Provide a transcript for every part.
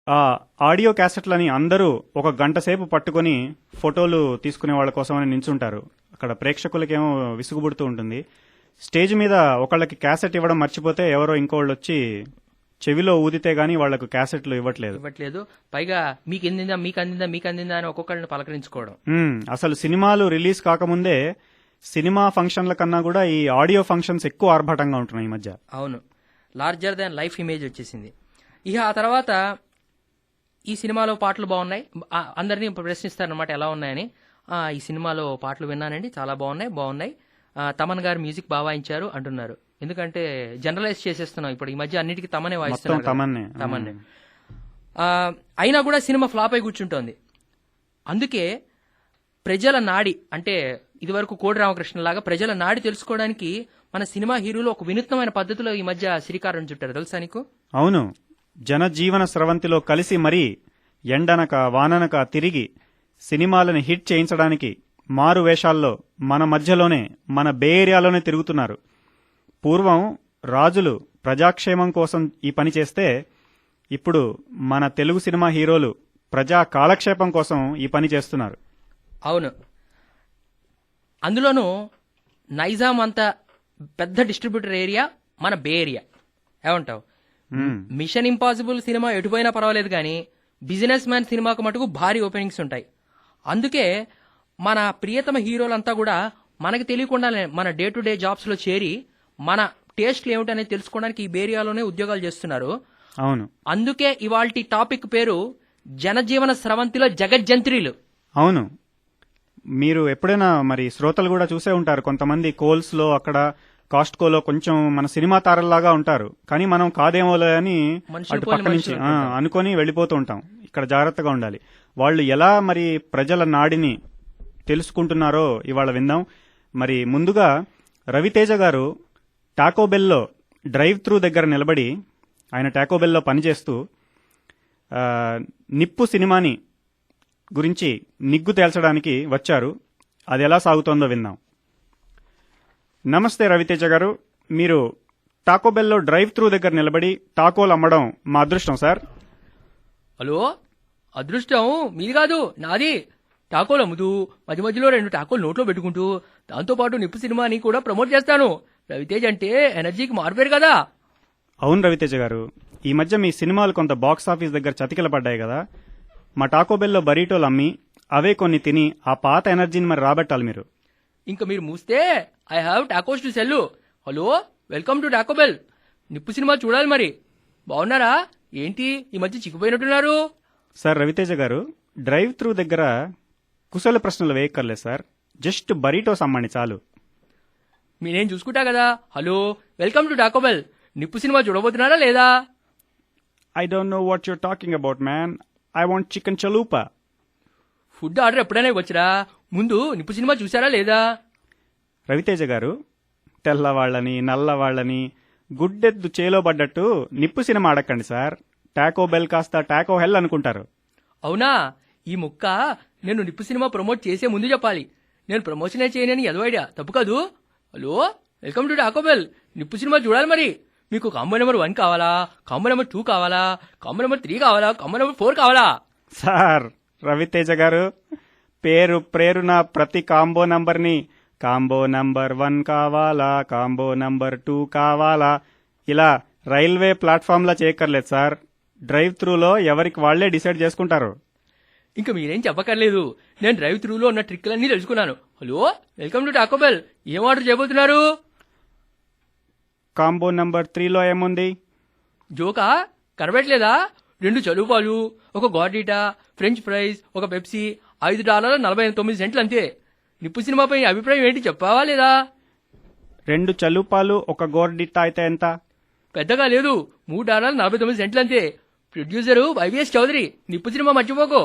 ఆ ఆడియో క్యాసెట్లని అందరూ ఒక గంట సేపు పట్టుకొని ఫోటోలు తీసుకునే వాళ్ళ కోసమని నించుంటారు. అక్కడ ప్రేక్షకులకేమో విసుగుబుడుతూ ఉంటుంది. స్టేజ్ మీద ఒకళ్ళకి క్యాసెట్ ఇవ్వడం మర్చిపోతే ఎవరో ఇంకోళ్ళు వచ్చి చెవిలో ఊదితే గానీ వాళ్లకు క్యాసెట్లు ఇవ్వట్లేదు. పైగా మీకు అందిందా మీకు అందిందా మీకు అందిందా అని ఒక్కొక్కరిని పలకరించుకోవడం. అసలు సినిమాలు రిలీజ్ కాకముందే సినిమా ఫంక్షన్ల కన్నా కూడా ఈ ఆడియో ఫంక్షన్స్ ఎక్కువ ఆర్భాటంగా ఉంటున్నాయి ఈ మధ్య. అవును, లార్జర్ దాన్ లైఫ్ ఇమేజ్ వచ్చేసింది. ఇక ఆ తర్వాత ఈ సినిమాలో పాటలు బాగున్నాయి, అందరినీ ప్రశ్నిస్తారనమాట ఎలా ఉన్నాయని. ఈ సినిమాలో పాటలు విన్నానండి, చాలా బాగున్నాయి. తమన్ గారు మ్యూజిక్ బాగా వాయించారు అంటున్నారు. ఎందుకంటే జనరలైజ్ చేసేస్తున్నాం ఇప్పుడు ఈ మధ్య అన్నిటికీ తమనే వాయిస్తున్నారు. తమన్నే అయినా కూడా సినిమా ఫ్లాప్ అయి కూర్చుంటోంది. అందుకే ప్రజల నాడి, అంటే ఇదివరకు కోడి రామకృష్ణ లాగా ప్రజల నాడి తెలుసుకోవడానికి మన సినిమా హీరోలు ఒక వినూత్నమైన పద్ధతిలో ఈ మధ్య శ్రీకారం చుట్టారు. తెలుసా నీకు? అవును, జనజీవన స్రవంతిలో కలిసి మరీ ఎండనక వాననక తిరిగి సినిమాలని హిట్ చేయించడానికి మారు వేషాల్లో మన మధ్యలోనే, మన బే ఏరియాలోనే తిరుగుతున్నారు. పూర్వం రాజులు ప్రజాక్షేమం కోసం ఈ పని చేస్తే ఇప్పుడు మన తెలుగు సినిమా హీరోలు ప్రజా కాలక్షేపం కోసం ఈ పని చేస్తున్నారు. అవును, అందులోనూ నైజాం అంత పెద్ద డిస్ట్రిబ్యూటర్ ఏరియా మన బే ఏరియా. ఏమంటావు? మిషన్ ఇంపాసిబుల్ సినిమా ఎటుపోయినా పర్వాలేదు కానీ బిజినెస్ మ్యాన్ సినిమాకు మటుకు భారీ ఓపెనింగ్స్ ఉంటాయి. అందుకే మన ప్రియతమ హీరోలంతా కూడా మనకి తెలియకుండానే మన డే టు డే జాబ్స్ లో చేరి మన టేస్ట్లు ఏమిటనేది తెలుసుకోవడానికి ఈ బేరియాలోనే ఉద్యోగాలు చేస్తున్నారు. అవును, అందుకే ఇవాల్టి టాపిక్ పేరు జనజీవన స్రవంతిలో జగజ్జంత్రీలు. అవును, మీరు ఎప్పుడైనా మరి శ్రోతలు కూడా చూసే ఉంటారు, కొంతమంది కోల్స్ లో అక్కడ కాస్ట్కోలో కొంచెం మన సినిమా తారల్లాగా ఉంటారు, కానీ మనం కాదేమోలే అని అటు పక్క నుంచి అనుకొని వెళ్ళిపోతూ ఉంటాం. ఇక్కడ జాగ్రత్తగా ఉండాలి. వాళ్ళు ఎలా మరి ప్రజల నాడిని తెలుసుకుంటున్నారో ఇవాళ విందాం. మరి ముందుగా రవితేజ గారు టాకోబెల్లో డ్రైవ్ త్రూ దగ్గర నిలబడి, ఆయన టాకోబెల్లో పనిచేస్తూ నిప్పు సినిమాని గురించి నిగ్గు తేల్చడానికి వచ్చారు. అది ఎలా సాగుతోందో విందాం. నమస్తే రవితేజ గారు, మీరు టాకోబెల్లో డ్రైవ్ త్రూ దగ్గర నిలబడి టాకోలు అమ్మడం మా అదృష్టం సార్. హలో, అదృష్టం మీది కాదు నాది. టాకోలు అమ్ముతూ మధ్య మధ్యలో 2 టాకోలు నోట్లో పెట్టుకుంటూ దాంతోపాటు నిప్పు సినిమాని కూడా ప్రమోట్ చేస్తాను. రవితేజ్ అంటే ఎనర్జీకి మారిపోయారు కదా. అవును రవితేజ గారు, ఈ మధ్య మీ సినిమాలు కొంత బాక్స్ ఆఫీస్ దగ్గర చతికిల పడ్డాయి కదా. మా టాకోబెల్లో బరీటోలు అమ్మి అవే కొన్ని తిని ఆ పాత ఎనర్జీని మరి రాబట్టాలి మీరు. ఇంకా మీరు మూస్తే I have tacos to sell. Hello, welcome to Taco Bell. Nippu cinema చూడాలి మరి. బాగున్నారా ఏంటి? ఈ మధ్య చిక్కిపోయినట్టున్నారు. సార్ రవితేజ గారు, డ్రైవ్ త్రూ దగ్గర కుశల ప్రశ్నలు వేయక్కర్లేదు సార్, జస్ట్ బరీటోస్ అమ్మండి చాలు. మీరేం చూసుకుంటా కదా. Hello, welcome to Taco Bell. Nippu cinema చూడబోతున్నారా లేదా? I don't know what you're talking about man. I want chicken chalupa. Food order ఎప్పుడైనా ఇవ్వచ్చురా, ముందు నిప్పు సినిమా చూసారా లేదా? రవితేజ గారు, తెల్లవాళ్లని నల్లవాళ్లని గుడ్డెద్దు చేలో పడ్డట్టు నిప్పు సినిమా అడగండి సార్. టాకో బెల్ కాస్త టాకో హెల్ అనుకుంటారు. అవునా? ఈ ముక్క నేను నిప్పు సినిమా ప్రమోట్ చేసే ముందు చెప్పాలి. నేను ప్రమోషనే చేయనని ఎదో ఐడియా తప్పు కాదు. Hello, welcome to Taco Bell. Nippu cinema చూడాలి మరి. మీకు కాంబో నెంబర్ 1 కావాలా, కాంబో నెంబర్ 2 కావాలా, కాంబో నెంబర్ 3 కావాలా, కాంబో నెంబర్ 4 కావాలా? సార్ రవితేజ గారు, ప్రేరున ప్రతి కాంబో నంబర్ని కాంబో నంబర్ 1 కావాలా, కాంబో నంబర్ 2 కావాలా ఇలా రైల్వే ప్లాట్ఫామ్లా చేయక్కర్లేదు సార్. డ్రైవ్ త్రూలో ఎవరికి వాళ్లే డిసైడ్ చేసుకుంటారు. ఇంకా మీరేం చెప్పక్కర్లేదు, నేను డ్రైవ్ త్రూలో ఉన్న ట్రిక్లన్నీ తెలుసుకున్నాను. Hello, welcome to Taco Bell. ఏం ఆర్డర్ చేయబోతున్నారు? కాంబో నంబర్ 3లో ఏముంది? జోకా కనబెట్టలేదా? 2 చలుపాలు, ఒక గార్డిటా, ఫ్రెంచ్ ఫ్రైస్, ఒక పెప్సీ, $5.49 అంతే. నిప్పు సినిమాపై అభిప్రాయం ఏంటి చెప్పావా లేదా? 2 చలుపాలు, ఒక గోర్డిటా అయితే ఎంత? పెద్దగా లేదు, $3.49 అంతే. ప్రొడ్యూసరు వైవిఎస్ చౌదరి. నిప్పు సినిమా మర్చిపోకు.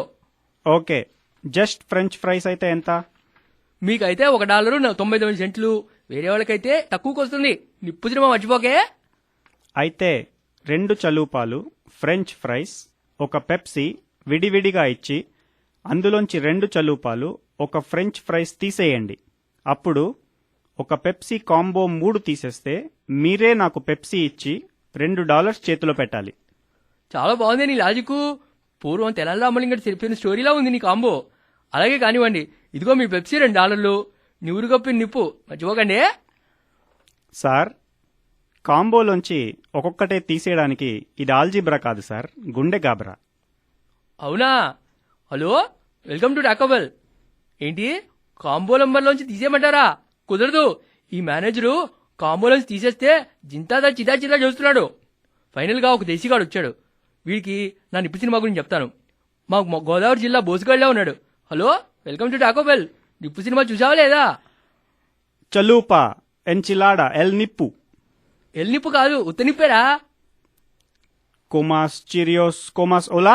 ఓకే, జస్ట్ ఫ్రెంచ్ ఫ్రైస్ అయితే ఎంత? మీకైతే $1.99. వేరే వాళ్ళకైతే తక్కువకి వస్తుంది. నిప్పు సినిమా మర్చిపోకే. అయితే 2 చలూపాలు, ఫ్రెంచ్ ఫ్రైస్, ఒక పెప్సీ విడివిడిగా ఇచ్చి అందులోంచి 2 చలూపాలు, ఒక ఫ్రెంచ్ ఫ్రైస్ తీసేయండి. అప్పుడు ఒక పెప్సీ కాంబో 3 తీసేస్తే మీరే నాకు పెప్సీ ఇచ్చి $2 చేతిలో పెట్టాలి. చాలా బాగుంది నీ లాజిక్. పూర్వం తెలంగాణ రామలింగడు చెప్పిన స్టోరీలా ఉంది నీ కాంబో. అలాగే కానివ్వండి, ఇదిగో మీ పెప్సీ $2, నివురు కప్పిన నిప్పు మర్చిపోకండి. సార్, కాంబోలోంచి ఒక్కొక్కటే తీసేయడానికి ఇది ఆల్జీబ్రా కాదు సార్, గుండె గాబరా. అవునా? Hello, welcome to Taco Bell. ఏంటి కాంబో నంబర్లోంచి తీసేయమంటారా? కుదరదు. ఈ మేనేజరు కాంబోలోంచి తీసేస్తే జింతాదా చిదా చిదా చూస్తున్నాడు. ఫైనల్గా ఒక దేశీగాడు వచ్చాడు. వీడికి నా నిప్పు సినిమా గురించి చెప్తాను. మా గోదావరి జిల్లా బోసుగాడిలో ఉన్నాడు. Hello, welcome to Taco Bell. Nippu cinema చూసావా లేదా? చలూపా ఎంచిలాడా ఎల్ నిప్పు. ఎల్ నిప్పు కాదు, ఉత్త నిప్పేరా. కోమాస్ చిరియోస్ కోమాస్ ఓలా.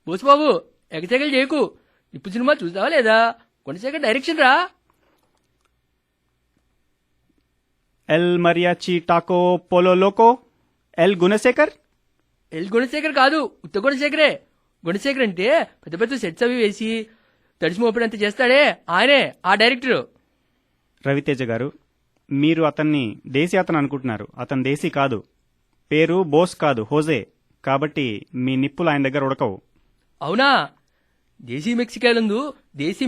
బోసుబాబు, ఎగచెగలు చేయకు. నిప్పు సినిమా చూసావా లేదా? కొంతసేపు డైరెక్షన్ రా. L mariachi Taco polo loco L Gunasekhar. L Gunasekhar కాదు, ఉత్త గుణశేఖరే. గుణశేఖర్ అంటే పెద్ద పెద్ద సెట్స్ అవి వేసి తడిసి మోపినంత చేస్తాడే, ఆయనే ఆ డైరెక్టర్. రవితేజ గారు, మీరు అతన్ని దేశీ అతను అనుకుంటున్నారు. అతను దేశీ కాదు. పేరు బోస్ కాదు, హోజే. కాబట్టి మీ నిప్పులు ఆయన దగ్గర ఉడకవు. అవునా? దేశీ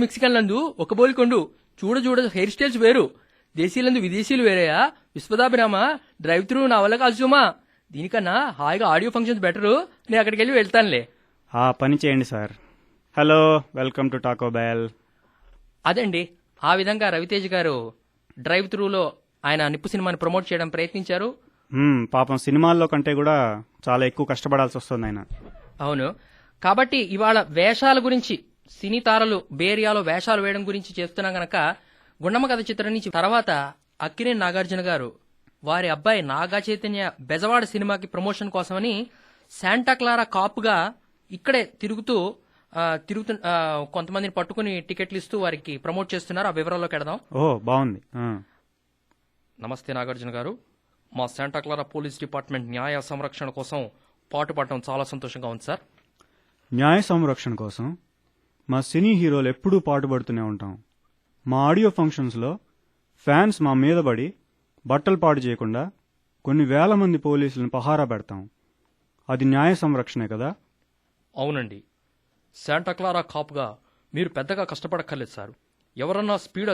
మెక్సికన్లందు ఒక బోలికొండు. చూడ హెయిర్ స్టైల్స్ వేరు. దేశీలందు విదేశీయులు వేరేయా? విశ్వదాభిరామ డ్రైవ్ త్రూ నా వల్ల కాల్సుమా. దీనికన్నా హాయిగా ఆడియో ఫంక్షన్స్ బెటరు. నేను అక్కడికి వెళ్ళి వెళ్తానులే. ఆ పని చేయండి sir. Hello, welcome to Taco bell. అదండి, ఆ విధంగా రవితేజ్ గారు డ్రైవ్ త్రూలో ఆయన నిప్పు సినిమాని ప్రమోట్ చేయడం ప్రయత్నించారు. పాపం సినిమాల్లో కంటే కూడా చాలా ఎక్కువ కష్టపడాల్సి వస్తుంది ఆయన. అవును. కాబట్టి ఇవాళ వేషాల గురించి, సినీ తారలు బేరియాలో వేషాలు వేయడం గురించి చేస్తున్నాం గనక గుండమ్మ కథ చిత్రం నుంచి తర్వాత అక్కినేని నాగార్జున గారు వారి అబ్బాయి నాగా చైతన్య బెజవాడ సినిమాకి ప్రమోషన్ కోసమని శాంటా క్లారా కాపుగా ఇక్కడే తిరుగుతూ కొంతమందిని పట్టుకుని టికెట్లు ఇస్తూ వారికి ప్రమోట్ చేస్తున్నారు. ఆ వివరాల్లోకి వెడదాం. ఓ, బాగుంది. నమస్తే నాగార్జున గారు. మా శాంటా క్లారా పోలీస్ డిపార్ట్మెంట్ న్యాయ సంరక్షణ కోసం పాటుపడటం చాలా సంతోషంగా ఉంది సార్. న్యాయ సంరక్షణ కోసం మా సినీ హీరోలు ఎప్పుడూ పాటుపడుతూనే ఉంటాం. మా ఆడియో ఫంక్షన్స్లో ఫ్యాన్స్ మా మీద పడి బట్టలు పాడు చేయకుండా కొన్ని వేల మంది పోలీసులను పహారా పెడతాం. అది న్యాయ సంరక్షణే కదా? అవునండి. శాంటా క్లారా కాపుగా మీరు పెద్దగా కష్టపడక్కర్లేదు సార్. ఎవరన్నా స్పీడ్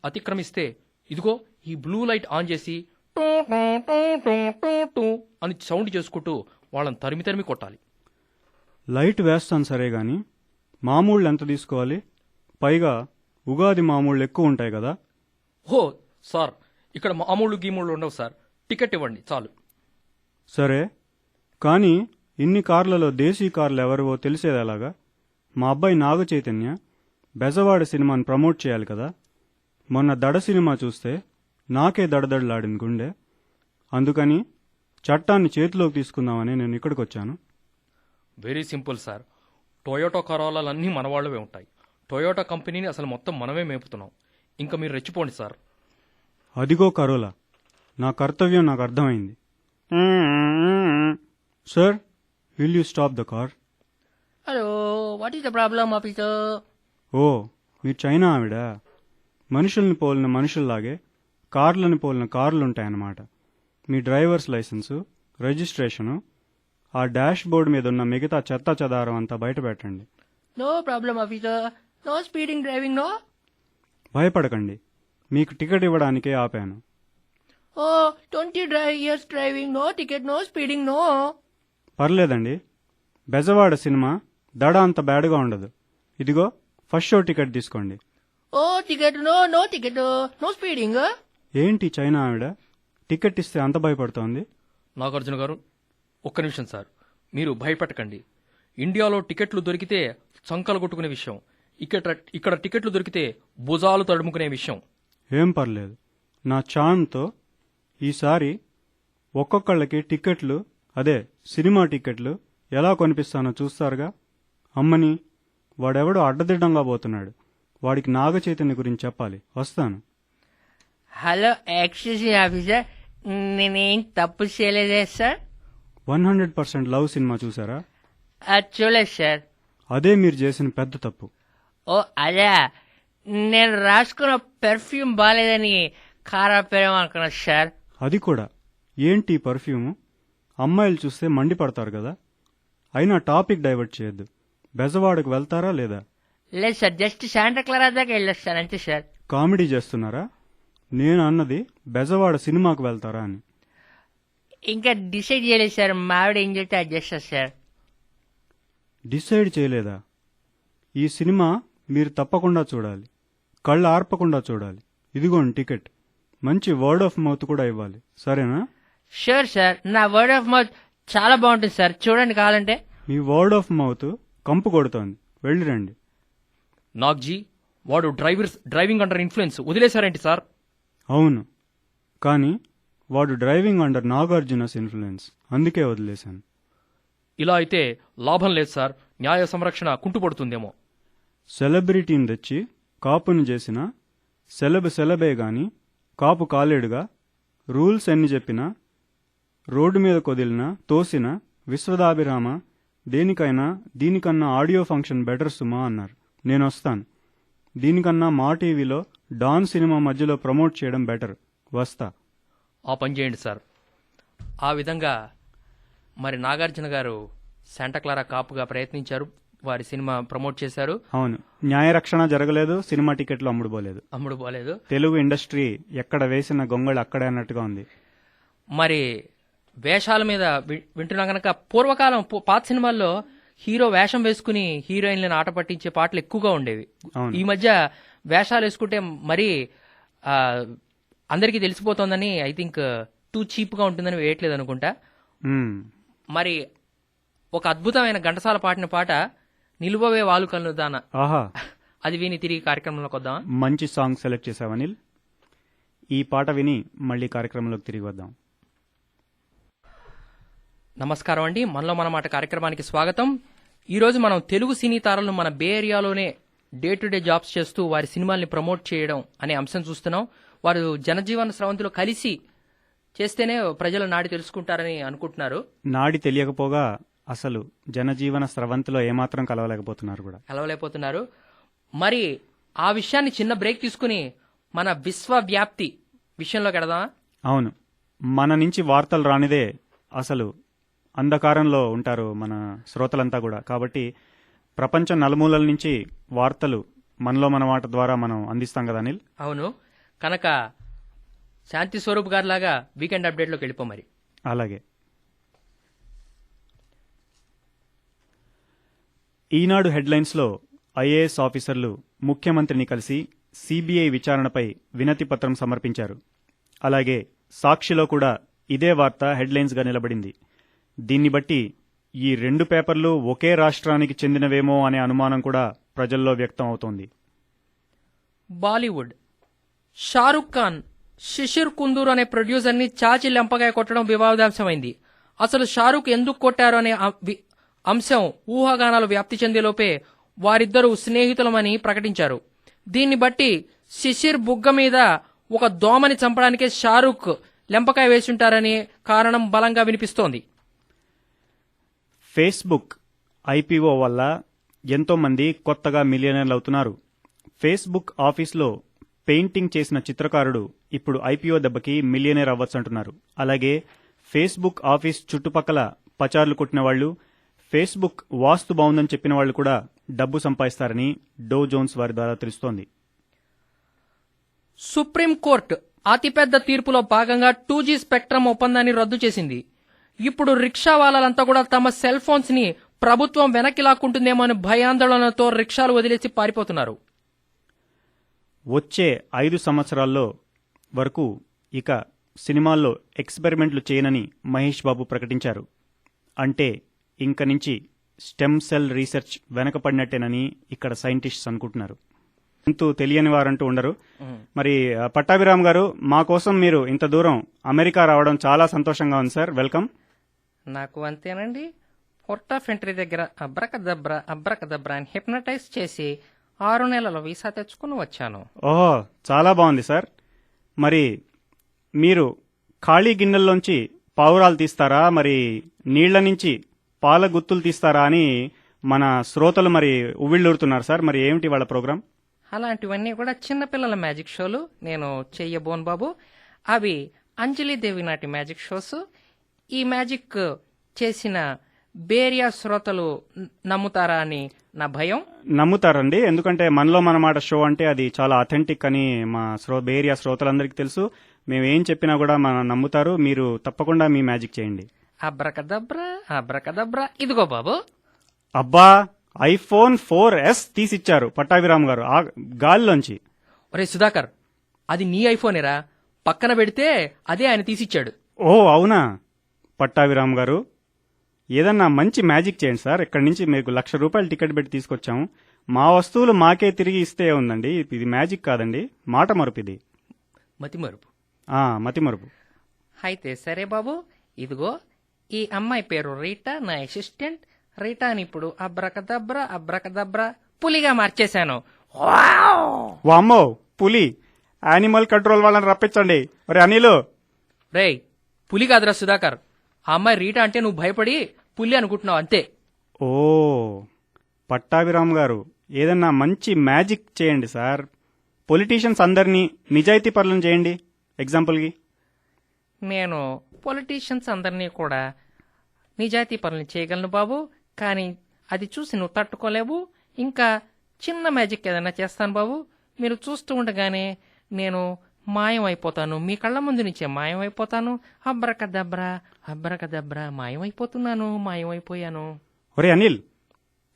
అతిక్రమిస్తే ఇదిగో ఈ బ్లూ లైట్ ఆన్ చేసి two two two two two two అని సౌండ్ చేసుకుంటూ వాళ్ళని తరిమి కొట్టాలి. లైట్ వేస్తాను సరే గాని మామూళ్ళు ఎంత తీసుకోవాలి? పైగా ఉగాది మామూళ్ళు ఎక్కువ ఉంటాయి కదా. హో సార్, ఇక్కడ మామూళ్ళు గీమూళ్ళు ఉండవు సార్. టికెట్ ఇవ్వండి చాలు. సరే, కానీ ఇన్ని కార్లలో దేశీ కార్లు ఎవరివో తెలిసేది ఎలాగా? మా అబ్బాయి నాగ చైతన్య బెజవాడ సినిమాని ప్రమోట్ చేయాలి కదా. మొన్న దడ సినిమా చూస్తే నాకే దడదడలాడింది గుండె. అందుకని చట్టాన్ని చేతిలోకి తీసుకుందామని నేను ఇక్కడికి వచ్చాను. Very simple sir. టొయోటా కరోలాలన్నీ మన వాళ్ళవే ఉంటాయి. టొయోటా కంపెనీని అసలు మొత్తం మనమే మేపుతున్నాం. ఇంకా మీరు రెచ్చిపోండి సార్. అదిగో కరోలా, నా కర్తవ్యం నాకు అర్థమైంది. Sir, will you stop the car? Hello, what is the problem officer? Oh, మీరు చైనా ఆవిడ. మనుషుల్ని పోలిన మనుషుల్లాగే కార్లను పోలిన కార్లుంటాయన్నమాట. మీ డ్రైవర్స్ లైసెన్సు, రిజిస్ట్రేషను, ఆ డాష్ బోర్డు మీద ఉన్న మిగతా చెత్త చెదారం అంతా బయట పెట్టండి. No problem officer. No speeding driving. No. భయపడకండి, మీకు టికెట్ ఇవ్వడానికే ఆపాను. Oh, 20 years driving. No ticket, no speeding. No. పర్లేదండి, బెజవాడ సినిమా దడ అంత బ్యాడ్గా ఉండదు. ఇదిగో ఫస్ట్ షో టికెట్ తీసుకోండి. Oh ticket. No. No ticket, no speeding. ఏంటి చైనా ఆవిడ టికెట్ ఇస్తే అంత భయపడుతోంది? నాగార్జున గారు, ఒక్క నిమిషం సార్. మీరు భయపెట్టకండి. ఇండియాలో టికెట్లు దొరికితే చంకలు కొట్టుకునే విషయం. ఇక్కడ టికెట్లు దొరికితే భుజాలు తడుముకునే విషయం. ఏం పర్లేదు, నా ఛాన్తో ఈసారి ఒక్కొక్కళ్ళకి టికెట్లు, అదే సినిమా టికెట్లు ఎలా కొనిపిస్తానో చూస్తారుగా. అమ్మని, వాడెవడో అడ్డదిడ్డంగా పోతున్నాడు. వాడికి నాగ చైతన్య గురించి చెప్పాలి. వస్తాను. హలో, ఎక్స్క్యూజ్ ఆఫీసర్, నేనేం తప్పు చేయలేదే సార్. 100% లవ్ సినిమా చూసారా? చూడలేదు సార్. అదే మీరు చేసిన పెద్ద తప్పు. ఓ అదే, నేను రాసుకున్న పెర్ఫ్యూమ్ బాగాలేదని ఖరాబ్ అనుకున్నా సార్. అది కూడా ఏంటి పర్ఫ్యూము? అమ్మాయిలు చూస్తే మండిపడతారు కదా. అయినా టాపిక్ డైవర్ట్ చేయొద్దు. బెజవాడకు వెళ్తారా లేదా? లేదు సార్, జస్ట్ శాంటా క్లారా దాకా వెళ్ళొస్తాను అంతే సార్. కామెడీ చేస్తున్నారా? నేను అన్నది బెజవాడ సినిమాకు వెళ్తారా అని. ఇంకా డిసైడ్ చేయలేదు సార్, మా ఆవిడ ఏం చెప్తే అది చేస్తారు సార్. డిసైడ్ చేయలేదా? ఈ సినిమా మీరు తప్పకుండా చూడాలి, కళ్ళు ఆర్పకుండా చూడాలి. ఇదిగోండి టికెట్. మంచి వర్డ్ ఆఫ్ మౌత్ కూడా ఇవ్వాలి, సరేనా? షూర్ సార్, నా వర్డ్ ఆఫ్ మౌత్ చాలా బాగుంటుంది సార్, చూడండి కావాలంటే. మీ వర్డ్ ఆఫ్ మౌత్ కంపు కొడుతోంది, వెళ్ళి రండి. నాగ్జీ, వాడు డ్రైవింగ్ అండర్ ఇన్ఫ్లుయెన్స్ వదిలేశారేంటి సార్? అవును, కానీ వాడు డ్రైవింగ్ అండర్ నాగార్జునస్ ఇన్ఫ్లుయెన్స్, అందుకే వదిలేశాను. ఇలా అయితే లాభం లేదు సార్, న్యాయ సంరక్షణ కుంటుపడుతుందేమో. సెలబ్రిటీని తెచ్చి కాపుని చేసిన సెలబే గాని కాపు కాలేడుగా. రూల్స్ ఎన్ని చెప్పినా, రోడ్డు మీద కొదిలినా, తోసిన విశ్వదాభిరామ దేనికైనా దీనికన్నా ఆడియో ఫంక్షన్ బెటర్ సుమా అన్నారు. నేను వస్తాను. దీనికన్నా మా టీవీలో డాన్ సినిమా మధ్యలో ప్రమోట్ చేయడం బెటర్. వస్తా. ఆ పని చేయండి సార్. ఆ విధంగా మరి నాగార్జున గారు శాంటా క్లారా కాపుగా ప్రయత్నించారు, వారి సినిమా ప్రమోట్ చేశారు. అవును, న్యాయ రక్షణ జరగలేదు, సినిమా టికెట్లు అమ్ముడు పోలేదు. తెలుగు ఇండస్ట్రీ ఎక్కడ వేసిన గొంగళి అక్కడే అన్నట్టుగా ఉంది. మరి వేషాల మీద వింటున్నా గనక పూర్వకాలం పాత సినిమాల్లో హీరో వేషం వేసుకుని హీరోయిన్లను ఆట పట్టించే పాటలు ఎక్కువగా ఉండేవి. ఈ మధ్య వేషాలు వేసుకుంటే మరీ అందరికీ తెలిసిపోతోందని, ఐ థింక్ టూ చీప్ గా ఉంటుందని వేయట్లేదు అనుకుంటా. మరి ఒక అద్భుతమైన ఘంటసాల పాడిన పాట నిలువవే వాలు కన్ను దాన, ఆహా, అది విని తిరిగి కార్యక్రమంలోకి వద్దాం. మంచి సాంగ్ సెలెక్ట్ చేసావు అనిల్. ఈ పాట విని మళ్ళీ కార్యక్రమంలోకి తిరిగి వద్దాం. నమస్కారం అండి, మనలో మన మాట కార్యక్రమానికి స్వాగతం. ఈరోజు మనం తెలుగు సినీ తారలను మన బే ఏరియాలోనే డే టు డే జాబ్స్ చేస్తూ వారి సినిమాల్ని ప్రమోట్ చేయడం అనే అంశం చూస్తున్నాం. వారు జనజీవన స్రవంతిలో కలిసి చేస్తేనే ప్రజల నాడి తెలుసుకుంటారని అనుకుంటున్నారు. నాడి తెలియకపోగా అసలు జనజీవన స్రవంతిలో ఏమాత్రం కలవలేకపోతున్నారు. మరి ఆ విషయాన్ని చిన్న బ్రేక్ తీసుకుని మన విశ్వవ్యాప్తి విషయంలోకి వెడదామా? అవును, మన నుంచి వార్తలు రానిదే అసలు అంధకారంలో ఉంటారు మన శ్రోతలంతా కూడా. కాబట్టి ప్రపంచం నలుమూలల నుంచి వార్తలు మనలో మన మాట ద్వారా మనం అందిస్తాం కదా అనిల్. అవును, కనుక శాంతి స్వరూప్ గారి లాగా వీకెండ్ అప్డేట్లోకి వెళ్ళిపో మరి. అలాగే. ఈనాడు హెడ్లైన్స్లో ఐఏఎస్ ఆఫీసర్లు ముఖ్యమంత్రిని కలిసి సిబిఐ విచారణపై వినతి పత్రం సమర్పించారు. అలాగే సాక్షిలో కూడా ఇదే వార్త హెడ్లైన్స్గా నిలబడింది. దీన్ని బట్టి ఈ రెండు పేపర్లు ఒకే రాష్ట్రానికి చెందినవేమో అనే అనుమానం కూడా ప్రజల్లో వ్యక్తం అవుతోంది. బాలీవుడ్ షారుఖ్ ఖాన్ శిశిర్ కుందూర్ అనే ప్రొడ్యూసర్ని చాచి లెంపగా కొట్టడం వివాదాంశమైంది. అసలు షారుఖ్ ఎందుకు కొట్టారు అనే అంశం ఊహాగానాలు వ్యాప్తి చెందేలోపే వారిద్దరూ స్నేహితులమని ప్రకటించారు. దీన్ని బట్టి శిశిర్ బుగ్గ మీద ఒక దోమని చంపడానికే షారుఖ్ లెంపకాయ వేసుంటారనే కారణం బలంగా వినిపిస్తోంది. ఫేస్బుక్ ఐపీఓ వల్ల ఎంతో మంది కొత్తగా మిలియనర్లు అవుతున్నారు. ఫేస్బుక్ ఆఫీస్లో పెయింటింగ్ చేసిన చిత్రకారుడు ఇప్పుడు ఐపీఓ దెబ్బకి మిలియనర్ అవ్వచ్చంటున్నారు. అలాగే ఫేస్బుక్ ఆఫీస్ చుట్టుపక్కల పచార్లు కొట్టిన వాళ్లు, ఫేస్బుక్ వాస్తు బాగుందని చెప్పిన వాళ్లు కూడా డబ్బు సంపాదిస్తారని డో జోన్స్ వారి ద్వారా తెలుస్తోంది. సుప్రీంకోర్టు అతిపెద్ద తీర్పులో భాగంగా 2G స్పెక్ట్రమ్ ఒప్పందాన్ని రద్దు చేసింది. ఇప్పుడు రిక్షా వాలాలంతా కూడా తమ సెల్ ఫోన్స్ ని ప్రభుత్వం వెనక్కి లాక్కుంటుందేమో అని భయాందోళనతో రిక్షాలు వదిలేసి పారిపోతున్నారు. వచ్చే 5 సంవత్సరాల్లో వరకు ఇక సినిమాల్లో ఎక్స్పెరిమెంట్లు చేయనని మహేష్ బాబు ప్రకటించారు. అంటే ఇంక నుంచి స్టెమ్ సెల్ రీసెర్చ్ వెనకపడినట్టేనని ఇక్కడ సైంటిస్ట్స్ అనుకుంటున్నారు. ఎంతో తెలియని వారంటూ ఉండరు. మరి పట్టాభిరామ్ గారు, మా కోసం మీరు ఇంత దూరం అమెరికా రావడం చాలా సంతోషంగా ఉంది సార్. వెల్కమ్. నాకు అంతేనండి, పోర్ట్ ఆఫ్ ఎంట్రీ దగ్గర అబ్రకదబ్రా అని హిప్నటైజ్ చేసి 6 నెలల వీసా తెచ్చుకుని వచ్చాను. ఓహో, చాలా బాగుంది సార్. మరి మీరు ఖాళీ గిన్నెల్లోంచి పావురాలు తీస్తారా, మరి నీళ్ల నుంచి పాల గుత్తులు తీస్తారా అని మన శ్రోతలు మరి ఉవ్విళ్ళూరుతున్నారు సార్. మరి ఏమిటి వాళ్ళ ప్రోగ్రాం? అలాంటివన్నీ కూడా చిన్నపిల్లల మ్యాజిక్ షోలు నేను చెయ్యబోను బాబు. అవి అంజలిదేవి నాటి మ్యాజిక్ షోస్. ఈ మ్యాజిక్ చేసిన బేరియా శ్రోతలు నమ్ముతారా అని నా భయం. నమ్ముతారండి, ఎందుకంటే మనలో మన మాట షో అంటే అది చాలా అథెంటిక్ అని మా ఏరియా శ్రోతలందరికీ తెలుసు. మేము ఏం చెప్పినా కూడా మనం నమ్ముతారు. మీరు తప్పకుండా మీ మ్యాజిక్ చేయండి. Abracadabra abracadabra. ఇదిగో బాబు. అబ్బా, ఐఫోన్ 4S తీసిచ్చారు పట్టాభిరామ్ గారు ఆ గాలిలోంచి. ఒరే సుధాకర్, అది నీ ఐఫోనేరా, పక్కన పెడితే అదే ఆయన తీసిచ్చాడు. ఓ అవునా పట్టాభిరామ్ గారు, ఏదన్నా మంచి మ్యాజిక్ చేయండి సార్. ఇక్కడి నుంచి మీకు ₹1,00,000 టికెట్ పెట్టి తీసుకొచ్చాము. మా వస్తువులు మాకే తిరిగి ఇస్తే ఉందండి. ఇది మ్యాజిక్ కాదండి, మాట మరుపు ఇది. మతిమరుపు. మతి మరుపు. అయితే సరే బాబు, ఇదిగో ఈ అమ్మాయి పేరు రీటా, నా అసిస్టెంట్. రీటాని ఇప్పుడు అబ్రకదబ్రా అబ్రకదబ్రా పులిగా మార్చేశాను. వామ్మో, పులి! యానిమల్ కంట్రోల్ వాళ్ళని రప్పించండి. ఒరే అనిలు. రేయ్, పులి కాదురా సుధాకర్, ఆ అమ్మాయి రీటా అంటే నువ్వు భయపడి పులి అనుకుంటున్నావు అంతే. ఓ పట్టాభిరామ్ గారు, ఏదన్నా మంచి మ్యాజిక్ చేయండి సార్. పొలిటీషియన్స్ అందరినీ నిజాయితీ పరులను చేయండి. ఎగ్జాంపుల్కి నేను పొలిటీషియన్స్ అందరినీ కూడా నిజాయితీ పనులు చేయగలను బాబు, కానీ అది చూసి నువ్వు తట్టుకోలేవు. ఇంకా చిన్న మ్యాజిక్ ఏదైనా చేస్తాను బాబు. మీరు చూస్తూ ఉండగానే నేను మాయమైపోతాను, మీ కళ్ళ ముందు నుంచే మాయమైపోతాను. Abracadabra abracadabra మాయమైపోతున్నాను, మాయమైపోయాను. ఒరే అనిల్,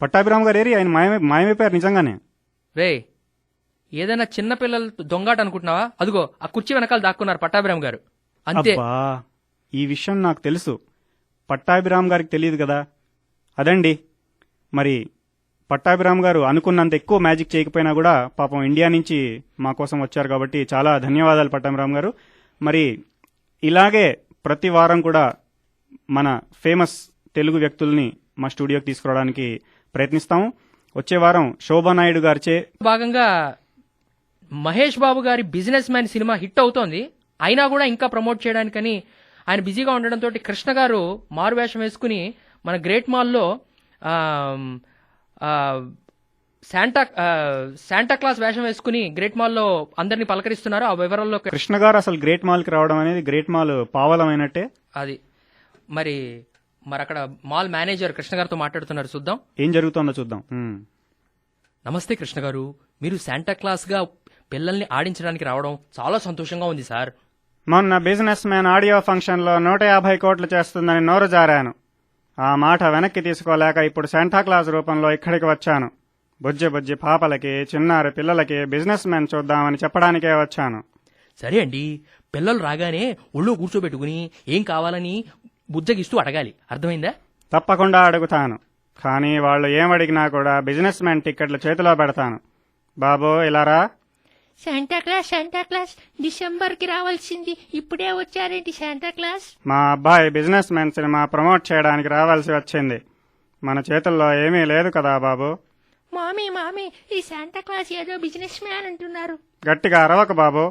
పట్టాభిరామ్ గారు ఏరి ఆయన మాయమైపోయారు నిజంగానే. రే, ఏదైనా చిన్నపిల్లలు దొంగాట అనుకుంటున్నావా? అదిగో ఆ కుర్చీ వెనకాల దాక్కున్నారు పట్టాభిరామ్ గారు, అంతే. అబ్బా, ఈ విషయం నాకు తెలుసు, పట్టాభిరామ్ గారికి తెలియదు కదా. అదండి, మరి పట్టాభిరామ్ గారు అనుకున్నంత ఎక్కువ మ్యాజిక్ చేయకపోయినా కూడా పాపం ఇండియా నుంచి మా కోసం వచ్చారు కాబట్టి చాలా ధన్యవాదాలు పట్టాభిరామ్ గారు. మరి ఇలాగే ప్రతి వారం కూడా మన ఫేమస్ తెలుగు వ్యక్తుల్ని మా స్టూడియోకి తీసుకురావడానికి ప్రయత్నిస్తాము. వచ్చే వారం శోభానాయుడు గారిచే భాగంగా మహేష్ బాబు గారి బిజినెస్ మ్యాన్ సినిమా హిట్ అవుతోంది. అయినా కూడా ఇంకా ప్రమోట్ చేయడానికని ఆయన బిజీగా ఉండడంతో కృష్ణ గారు మారువేషం వేసుకుని మన గ్రేట్ మాల్లో శాంటా క్లాస్ వేషం వేసుకుని గ్రేట్ మాల్లో అందరినీ పలకరిస్తున్నారు. ఆ వివరాల్లో కృష్ణ గారు అసలు గ్రేట్ మాల్కి రావడం అనేది గ్రేట్ మాల్ పావలమైనట్టే. అది మరి అక్కడ మాల్ మేనేజర్ కృష్ణ గారితో మాట్లాడుతున్నారు, చూద్దాం ఏం జరుగుతుందో చూద్దాం. నమస్తే కృష్ణ గారు, మీరు శాంటా క్లాస్ గా పిల్లల్ని ఆడించడానికి రావడం చాలా సంతోషంగా ఉంది సార్. మొన్న బిజినెస్ మ్యాన్ ఆడియో ఫంక్షన్లో 150 కోట్లు చేస్తుందని నోరు జారాను. ఆ మాట వెనక్కి తీసుకోలేక ఇప్పుడు శాంటాక్లాస్ రూపంలో ఇక్కడికి వచ్చాను. బుజ్జి బుజ్జి పాపలకి, చిన్నారి పిల్లలకి బిజినెస్ మ్యాన్ చూద్దామని చెప్పడానికే వచ్చాను. సరే అండి, పిల్లలు రాగానే ఒళ్ళో కూర్చోబెట్టుకుని ఏం కావాలని బుజ్జగిస్తూ అడగాలి, అర్థమైందా? తప్పకుండా అడుగుతాను, కానీ వాళ్ళు ఏమడిగినా కూడా బిజినెస్ మ్యాన్ టిక్కెట్లు చేతిలో పెడతాను. బాబు ఇలారా. శాంటా క్లాస్ డిసెంబర్కి రావాల్సింది, ఇప్పుడే వచ్చారేంటి శాంటా క్లాస్? మా అబ్బాయి బిజినెస్ మ్యాన్ సినిమా ప్రమోట్ చేయడానికి రావాల్సి వచ్చింది. మన చేతుల్లో ఏమీ లేదు కదా బాబు. మామీ ఈ శాంటా క్లాస్ ఏదో బిజినెస్ మ్యాన్ అంటున్నారు. గట్టిగా అరవక బాబు,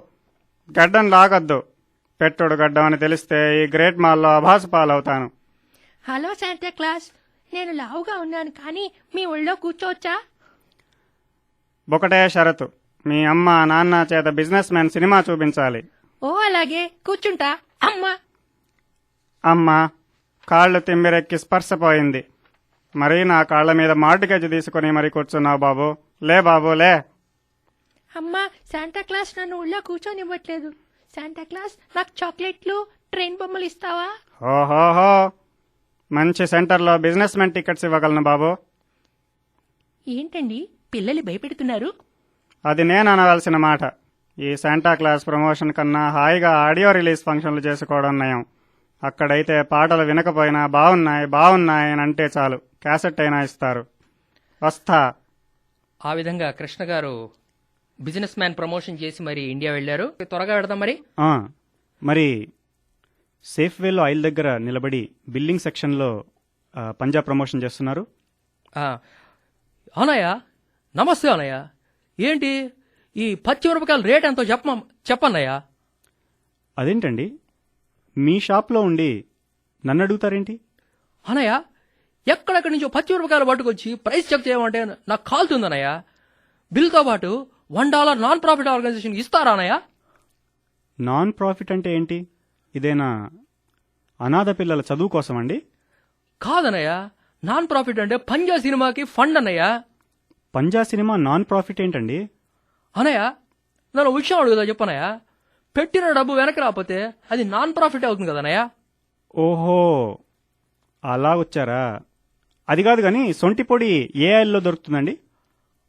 గడ్డం లాగొద్దు. పెట్టుడు గడ్డం అని తెలిస్తే ఈ గ్రేట్ మాల్లో అభాసు పాలవుతాను. హలో శాంటా క్లాస్, నేను లావుగా ఉన్నాను కానీ మీ ఒళ్ళో కూర్చోవచ్చా? ఒకటే షరతు, మీ అమ్మ నాన్న చేత బిజినెస్ మ్యాన్ సినిమా చూపించాలి. ఓ అలాగే, కూర్చుంటా. అమ్మా, కాళ్ళు తిమ్మిరెక్కి స్పర్శపోయింది. మరి నా కాళ్ల మీద మార్టిగేజ్ తీసుకుని మరి కూర్చున్నావు బాబు. లే బాబు లే. అమ్మా, శాంటా క్లాస్ నన్ను ఒళ్ళో కూర్చోనివ్వట్లేదు. శాంటా క్లాస్, నాకు చాక్లెట్లు, ట్రైన్ బొమ్మలు ఇస్తావా? ఓహోహో, మంచి సెంటర్లో బిజినెస్ మ్యాన్ టికెట్స్ ఇవ్వగలను బాబు. ఏంటండి పిల్లలు భయపెడుతున్నారు? అది నేను అనవలసిన మాట. ఈ శాంటా క్లాస్ ప్రమోషన్ కన్నా హాయిగా ఆడియో రిలీజ్ ఫంక్షన్లు చేసుకోవడం నయం. అక్కడైతే పాటలు వినకపోయినా బాగున్నాయి అని అంటే చాలు, క్యాసెట్ అయినా ఇస్తారు. వస్తా. ఆ విధంగా కృష్ణ గారు బిజినెస్ మ్యాన్ ప్రమోషన్ చేసి మరి ఇండియా వెళ్లారు. త్వరగా వెడదాం మరి. మరి సేఫ్ వేలో ఆయిల్ దగ్గర నిలబడి బిల్డింగ్ సెక్షన్లో పంజాబ్ ప్రమోషన్ చేస్తున్నారు. అనయ్య, నమస్తే అనయ్య. ఏంటి ఈ పచ్చిమిరపకాయల రేట్ ఎంతో చెప్పన్నయ్యా. అదేంటండి, మీ షాప్లో ఉండి నన్ను అడుగుతారేంటి? అనయ్య, ఎక్కడెక్కడి నుంచో పచ్చిమిరపకాయలు పట్టుకొచ్చి ప్రైస్ చెక్ చేయమంటే నాకు కాలుతుందనయ్య. బిల్తో పాటు $1 నాన్ ప్రాఫిట్ ఆర్గనైజేషన్ ఇస్తారా అనయ్య? నాన్ ప్రాఫిట్ అంటే ఏంటి? ఇదేనా అనాథ పిల్లల చదువు కోసం అండి? కాదనయ్య, నాన్ ప్రాఫిట్ అంటే పంజా సినిమాకి ఫండ్ అన్నయ్య. పంజా సినిమా నాన్ ప్రాఫిట్ ఏంటండి? అనయ్య నన్ను విషయం అడుగుదా చెప్పనయ్య. పెట్టిన డబ్బు వెనక్కి రాకపోతే అది నాన్ ప్రాఫిట్ అవుతుంది కదా అన్నయ్య. ఓహో, అలా వచ్చారా? అది కాదు కానీ సొంటి పొడి ఏ ఆయిల్లో దొరుకుతుందండి?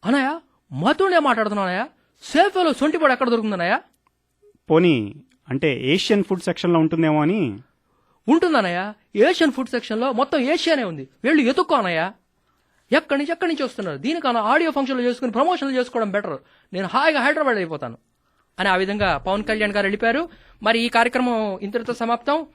అనయ్య మతుండే మాట్లాడుతున్నానయ్య. సేఫ్లో సొంటిపొడి ఎక్కడ దొరుకుతుందన్నయ్య? పోనీ అంటే ఏషియన్ ఫుడ్ సెక్షన్లో ఉంటుందేమో అని. ఉంటుందన్నయ్య. ఏషియన్ ఫుడ్ సెక్షన్ లో మొత్తం ఏషియానే ఉంది. వెళ్ళి ఎత్తుక్కో అన్నయ్య. ఎక్కడి నుంచి వస్తున్నారు. దీనికన్నా ఆడియో ఫంక్షన్లు చేసుకుని ప్రమోషన్లు చేసుకోవడం బెటర్. నేను హాయిగా హైదరాబాద్ అయిపోతాను అని ఆ విధంగా పవన్ కళ్యాణ్ గారు వెళ్ళిపోయారు. మరి ఈ కార్యక్రమం ఇంతటితో సమాప్తం.